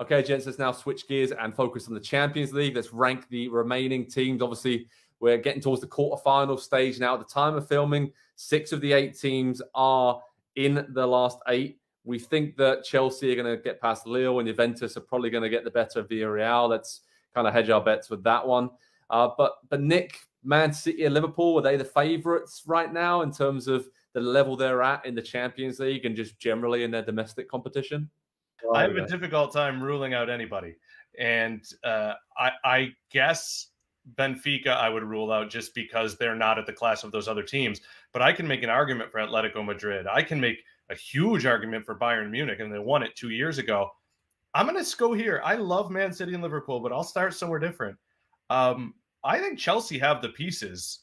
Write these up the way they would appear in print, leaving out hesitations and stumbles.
Okay, gents, let's now switch gears and focus on the Champions League. Let's rank the remaining teams. Obviously, we're getting towards the quarterfinal stage now. At the time of filming, 6 of the 8 teams are in the last 8. We think that Chelsea are going to get past Lille, and Juventus are probably going to get the better of Villarreal. Let's kind of hedge our bets with that one. But Nick, Man City and Liverpool, are they the favourites right now in terms of the level they're at in the Champions League and just generally in their domestic competition? I have a difficult time ruling out anybody. And I guess Benfica I would rule out just because they're not at the class of those other teams. But I can make an argument for Atletico Madrid. I can make a huge argument for Bayern Munich, and they won it 2 years ago. I'm going to go here. I love Man City and Liverpool, but I'll start somewhere different. I think Chelsea have the pieces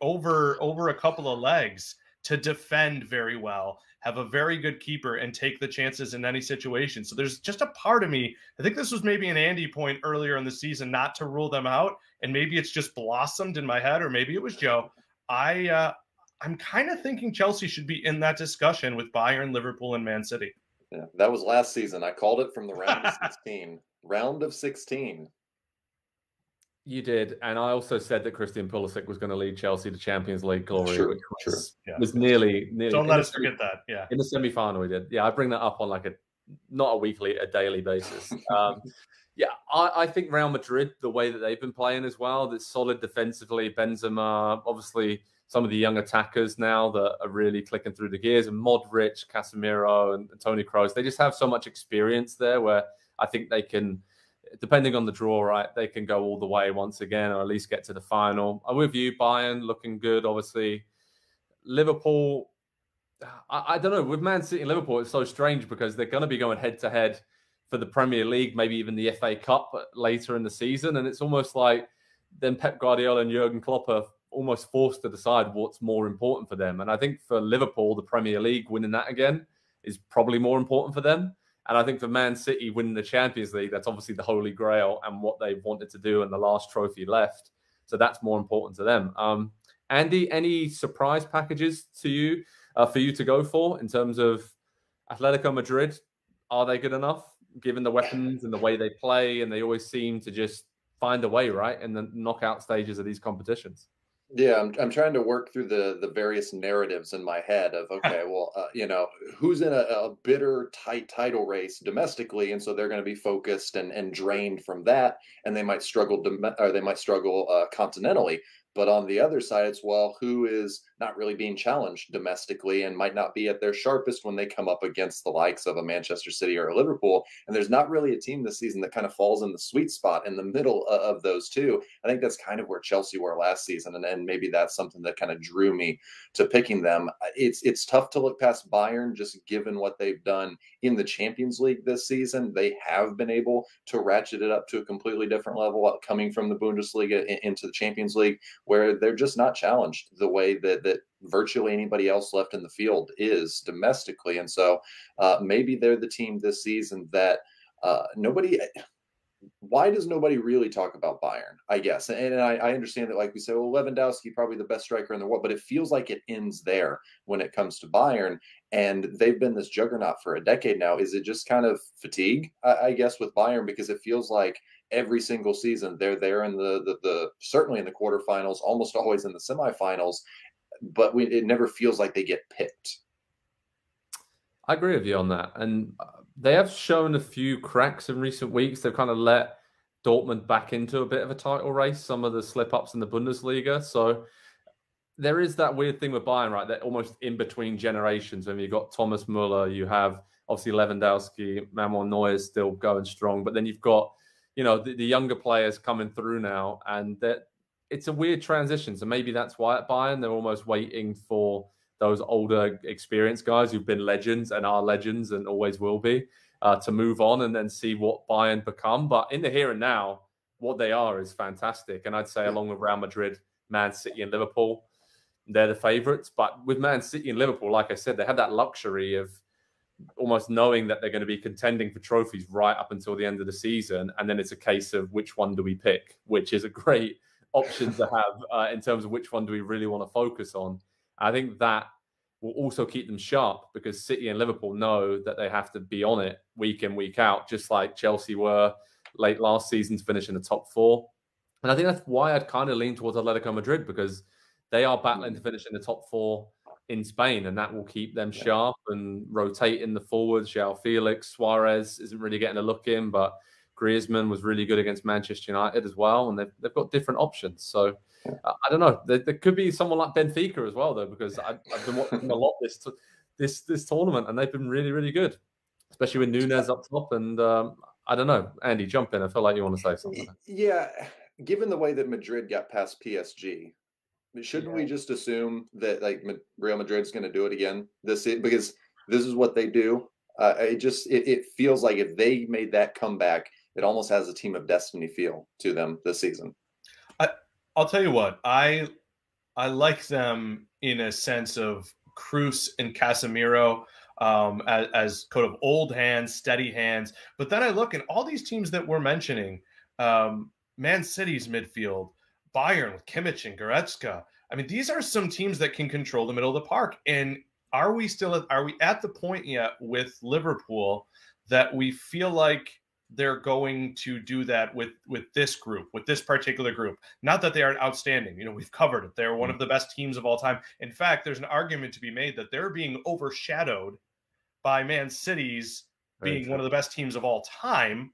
over a couple of legs to defend very well, have a very good keeper, and take the chances in any situation. So there's just a part of me, I think this was maybe an Andy point earlier in the season, not to rule them out, and maybe it's just blossomed in my head, or maybe it was Joe. I'm kind of thinking Chelsea should be in that discussion with Bayern, Liverpool, and Man City. Yeah, that was last season. I called it from the round of 16. Round of 16. You did, and I also said that Christian Pulisic was going to lead Chelsea to Champions League glory, True, which was nearly. Don't let us forget that. Yeah, in the semi-final, we did. Yeah, I bring that up on not a weekly, a daily basis. I think Real Madrid, the way that they've been playing as well, that's solid defensively. Benzema, obviously, some of the young attackers now that are really clicking through the gears, and Modric, Casemiro, and Toni Kroos. They just have so much experience there where I think they can, depending on the draw, right, they can go all the way once again, or at least get to the final. I'm with you. Bayern looking good, obviously. Liverpool, I don't know. With Man City and Liverpool, it's so strange because they're going to be going head-to-head for the Premier League, maybe even the FA Cup later in the season. And it's almost like then Pep Guardiola and Jurgen Klopp are almost forced to decide what's more important for them. And I think for Liverpool, the Premier League, winning that again is probably more important for them. And I think for Man City, winning the Champions League, that's obviously the holy grail and what they've wanted to do in the last trophy left. So that's more important to them. Andy, any surprise packages to you for you to go for in terms of Atletico Madrid? Are they good enough, given the weapons and the way they play? And they always seem to just find a way, right, in the knockout stages of these competitions. Yeah, I'm trying to work through the various narratives in my head of, okay, well, who's in a bitter, tight title race domestically, and so they're going to be focused and drained from that, and they might struggle continentally. But on the other side, it's, well, who is not really being challenged domestically and might not be at their sharpest when they come up against the likes of a Manchester City or a Liverpool. And there's not really a team this season that kind of falls in the sweet spot in the middle of those two. I think that's kind of where Chelsea were last season. And maybe that's something that kind of drew me to picking them. It's tough to look past Bayern, just given what they've done in the Champions League this season. They have been able to ratchet it up to a completely different level coming from the Bundesliga into the Champions League, where they're just not challenged the way that virtually anybody else left in the field is domestically. And so maybe they're the team this season that why does nobody really talk about Bayern, I guess? And I understand that, like we said, well, Lewandowski, probably the best striker in the world, but it feels like it ends there when it comes to Bayern. And they've been this juggernaut for a decade now. Is it just kind of fatigue, I guess, with Bayern? Because it feels like every single season they're there in the certainly in the quarterfinals, almost always in the semifinals, but it never feels like they get picked. I agree with you on that. And they have shown a few cracks in recent weeks. They've kind of let Dortmund back into a bit of a title race, some of the slip-ups in the Bundesliga. So there is that weird thing with Bayern, right? They're almost in between generations. I mean, you've got Thomas Müller, you have obviously Lewandowski, Manuel Neuer is still going strong, but then you've got, the younger players coming through now, and that it's a weird transition. So maybe that's why at Bayern, they're almost waiting for those older, experienced guys who've been legends and are legends and always will be to move on and then see what Bayern become. But in the here and now, what they are is fantastic. And I'd say along with Real Madrid, Man City and Liverpool, they're the favourites. But with Man City and Liverpool, like I said, they have that luxury of almost knowing that they're going to be contending for trophies right up until the end of the season. And then it's a case of which one do we pick, which is a great option to have in terms of which one do we really want to focus on. I think that will also keep them sharp, because City and Liverpool know that they have to be on it week in, week out, just like Chelsea were late last season to finish in the top 4. And I think that's why I'd kind of lean towards Atletico Madrid, because they are battling to finish in the top 4 in Spain, and that will keep them sharp and rotate in the forwards. João Felix, Suarez isn't really getting a look in, but Griezmann was really good against Manchester United as well, and they've got different options. So I don't know. There could be someone like Benfica as well, though, because I've been watching a lot this tournament, and they've been really, really good, especially with Nunes up top. And I don't know, Andy, jump in. I feel like you want to say something. Yeah, given the way that Madrid got past PSG, shouldn't we just assume that like Real Madrid's going to do it again because this is what they do? It feels like if they made that comeback, it almost has a team of destiny feel to them this season. I'll tell you what, I like them in a sense of Cruz and Casemiro as kind of old hands, steady hands. But then I look at all these teams that we're mentioning, Man City's midfield, Bayern with Kimmich and Goretzka. I mean, these are some teams that can control the middle of the park. And are we at the point yet with Liverpool that we feel like they're going to do that with this group, with this particular group? Not that they aren't outstanding. You know, we've covered it. They're one of the best teams of all time. In fact, there's an argument to be made that they're being overshadowed by Man City's being one of the best teams of all time.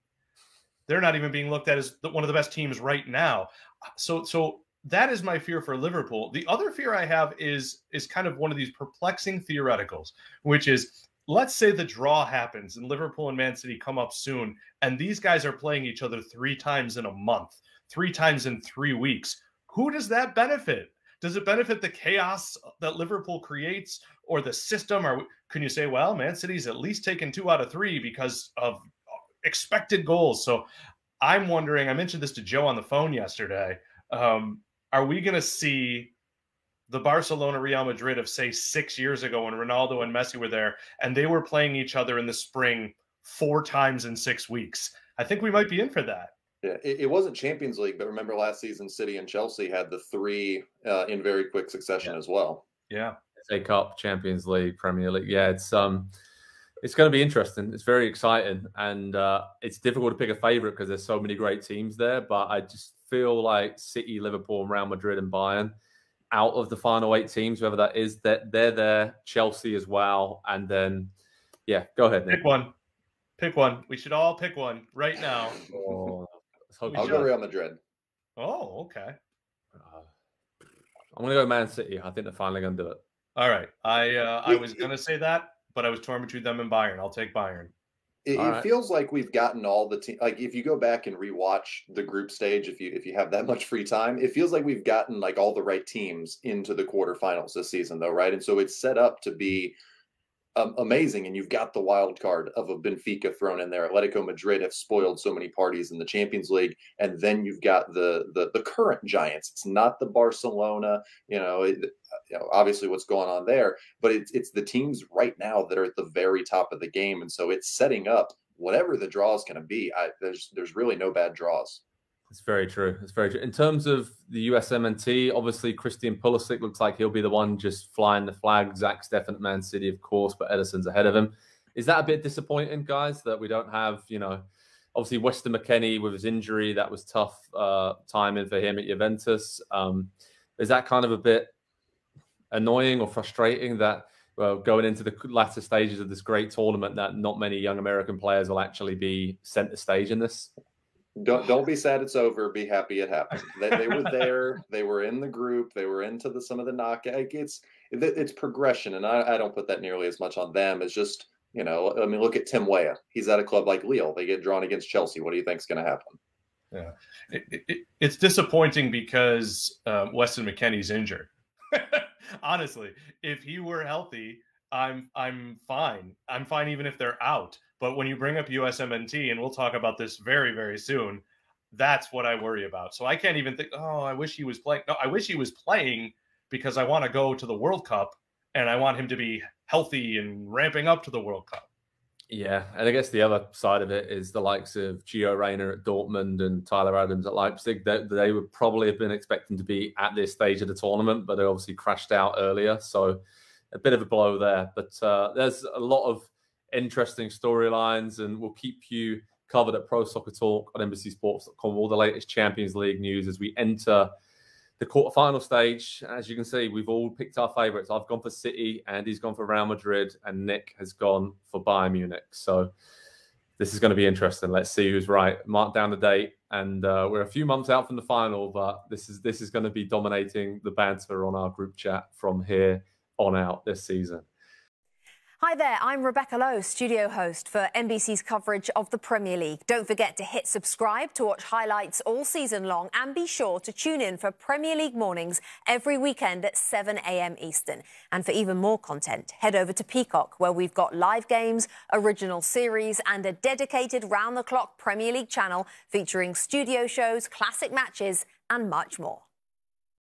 They're not even being looked at as one of the best teams right now. So that is my fear for Liverpool. The other fear I have is kind of one of these perplexing theoreticals, which is, let's say the draw happens and Liverpool and Man City come up soon, and these guys are playing each other 3 times in a month, 3 times in 3 weeks. Who does that benefit? Does it benefit the chaos that Liverpool creates or the system? Or can you say, well, Man City's at least taken 2 out of 3 because of expected goals? So I'm wondering, I mentioned this to Joe on the phone yesterday. Are we going to see the Barcelona Real Madrid of, say, 6 years ago when Ronaldo and Messi were there and they were playing each other in the spring 4 times in 6 weeks? I think we might be in for that. Yeah, it wasn't Champions League, but remember last season, City and Chelsea had the 3 in very quick succession as well. Yeah. FA Cup, Champions League, Premier League. Yeah, it's going to be interesting. It's very exciting, and it's difficult to pick a favorite because there's so many great teams there. But I just feel like City, Liverpool, Real Madrid, and Bayern, out of the final 8 teams, whoever that is, that they're there. Chelsea as well, and then go ahead, Nick. Pick one. We should all pick one right now. I'll go Real Madrid. Oh, okay. I'm going to go Man City. I think they're finally going to do it. All right. I was going to say that, but I was torn between them and Bayern. I'll take Bayern. It feels like we've gotten all the team. Like if you go back and rewatch the group stage, if you have that much free time, it feels like we've gotten like all the right teams into the quarterfinals this season, though, right? And so it's set up to be amazing. And you've got the wild card of a Benfica thrown in there. Atletico Madrid have spoiled so many parties in the Champions League, and then you've got the current giants. It's not the Barcelona, obviously what's going on there, but it's the teams right now that are at the very top of the game, and so it's setting up whatever the draw is going to be. There's really no bad draws. It's very true. It's very true. In terms of the USMNT, obviously Christian Pulisic looks like he'll be the one just flying the flag. Zach Steffen at Man City, of course, but Ederson's ahead of him. Is that a bit disappointing, guys, that we don't have, obviously Weston McKennie with his injury? That was tough timing for him at Juventus. Is that kind of a bit annoying or frustrating that going into the latter stages of this great tournament that not many young American players will actually be center stage in this? Don't be sad it's over. Be happy it happened. They were there. They were in the group. They were into some of the knockout. It's progression, and I don't put that nearly as much on them as just, look at Tim Weah. He's at a club like Lille. They get drawn against Chelsea. What do you think is going to happen? Yeah, it's disappointing because Weston McKennie's injured. Honestly, if he were healthy, I'm fine. I'm fine even if they're out. But when you bring up USMNT, and we'll talk about this very, very soon, that's what I worry about. So I can't even think, I wish he was playing. No, I wish he was playing because I want to go to the World Cup and I want him to be healthy and ramping up to the World Cup. Yeah, and I guess the other side of it is the likes of Gio Reyna at Dortmund and Tyler Adams at Leipzig. They would probably have been expecting to be at this stage of the tournament, but they obviously crashed out earlier. So a bit of a blow there. But there's a lot of interesting storylines, and we'll keep you covered at Pro Soccer Talk on NBCSports.com, all the latest Champions League news as we enter the quarterfinal stage. As you can see, we've all picked our favourites. I've gone for City, Andy's gone for Real Madrid, and Nick has gone for Bayern Munich. So this is going to be interesting. Let's see who's right. Mark down the date, and we're a few months out from the final, but this is going to be dominating the banter on our group chat from here on out this season. Hi there, I'm Rebecca Lowe, studio host for NBC's coverage of the Premier League. Don't forget to hit subscribe to watch highlights all season long, and be sure to tune in for Premier League mornings every weekend at 7 a.m. Eastern. And for even more content, head over to Peacock, where we've got live games, original series, and a dedicated round-the-clock Premier League channel featuring studio shows, classic matches, and much more.